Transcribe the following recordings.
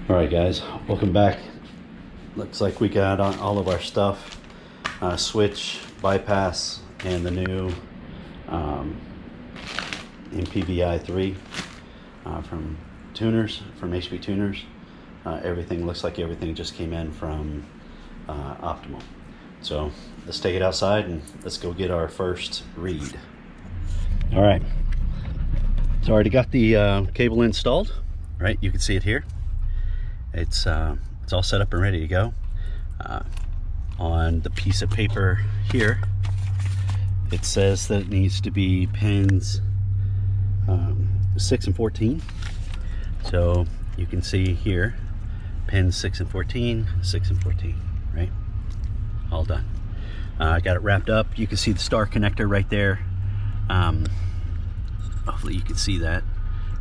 All right, guys, welcome back. Looks like we got all of our stuff, switch, bypass, and the new MPVI3 from tuners, from HPTUNERS. Everything looks like everything just came in from Optimal. So let's take it outside and let's go get our first read. All right, so I already got the cable installed, right? You can see it here. It's all set up and ready to go. On the piece of paper here, it says that it needs to be pins 6 and 14. So you can see here, pins 6 and 14, 6 and 14, right? All done. I got it wrapped up. You can see the star connector right there. Hopefully you can see that,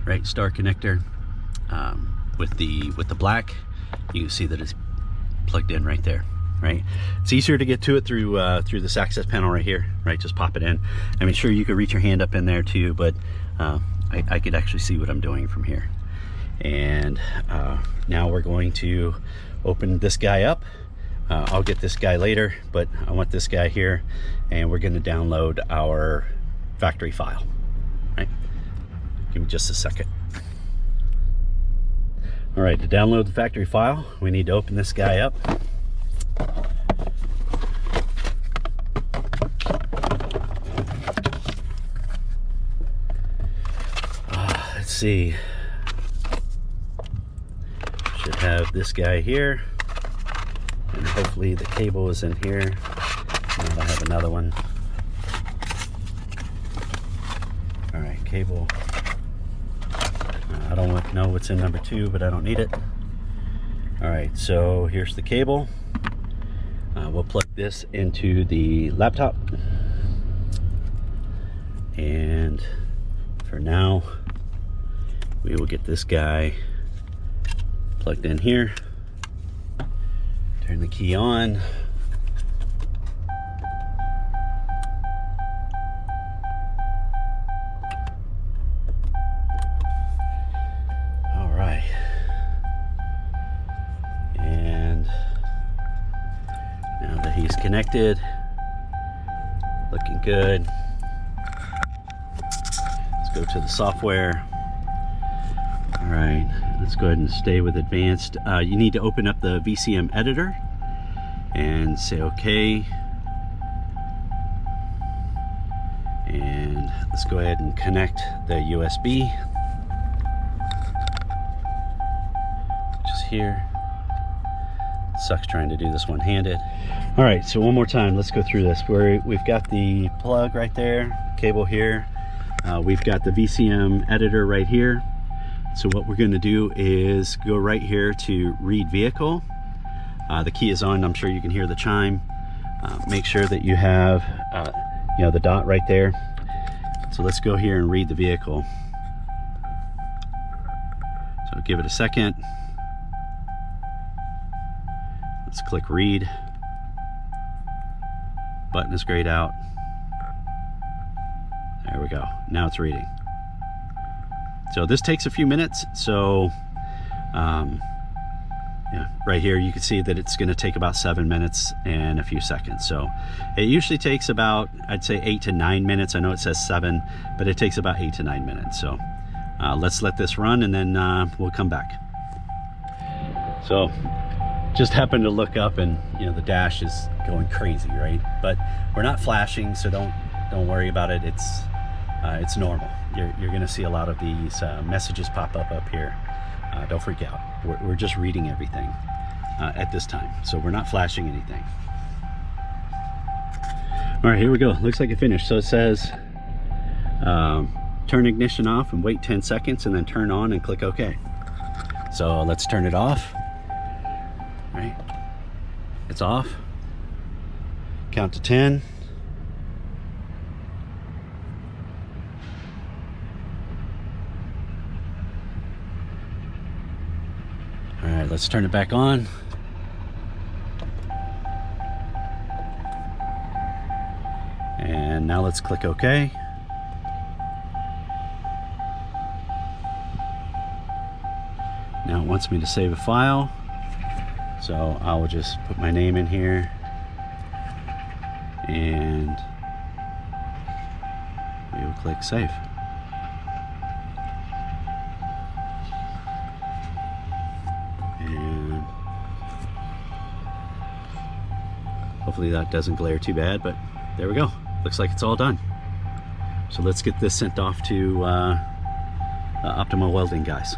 right? Star connector. With the black, you can see that it's plugged in right there, right? It's easier to get to it through this access panel right here, right? Just pop it in. I mean, sure, you could reach your hand up in there too, but I could actually see what I'm doing from here. And now we're going to open this guy up. I'll get this guy later, but I want this guy here, and we're going to download our factory file, right? Give me just a second. All right, to download the factory file, we need to open this guy up. Let's see. Should have this guy here, and hopefully the cable is in here. And I have another one. All right, cable. I don't know what's in number 2, but I don't need it. All right, so here's the cable. We'll plug this into the laptop. And for now, we will get this guy plugged in here. Turn the key on. He's connected, looking good. Let's go to the software. All right, let's go ahead and stay with advanced. You need to open up the VCM editor and say okay. And let's go ahead and connect the USB, which is here. Sucks trying to do this one-handed. All right, so one more time, let's go through this. We've got the plug right there, cable here. We've got the VCM editor right here. So what we're gonna do is go right here to read vehicle. The key is on, I'm sure you can hear the chime. Make sure that you have the dot right there. So let's go here and read the vehicle. So give it a second. Let's click read. Button is grayed out. There we go. Now it's reading. So this takes a few minutes. So yeah, right here you can see that it's going to take about 7 minutes and a few seconds. So it usually takes about, I'd say 8 to 9 minutes. I know it says 7, but it takes about 8 to 9 minutes. So let's let this run, and then we'll come back. So just happened to look up, and the dash is going crazy, right? But we're not flashing, so don't worry about it. It's normal. You're going to see a lot of these messages pop up here. Don't freak out. We're just reading everything at this time, so we're not flashing anything. All right, here we go. Looks like it finished. So it says turn ignition off and wait 10 seconds, and then turn on and click OK. So let's turn it off. Right, it's off. Count to 10. All right, let's turn it back on. And now let's click OK. Now it wants me to save a file, so I will just put my name in here and we will click save. And hopefully that doesn't glare too bad, but there we go. Looks like it's all done. So let's get this sent off to Optimal Welding guys.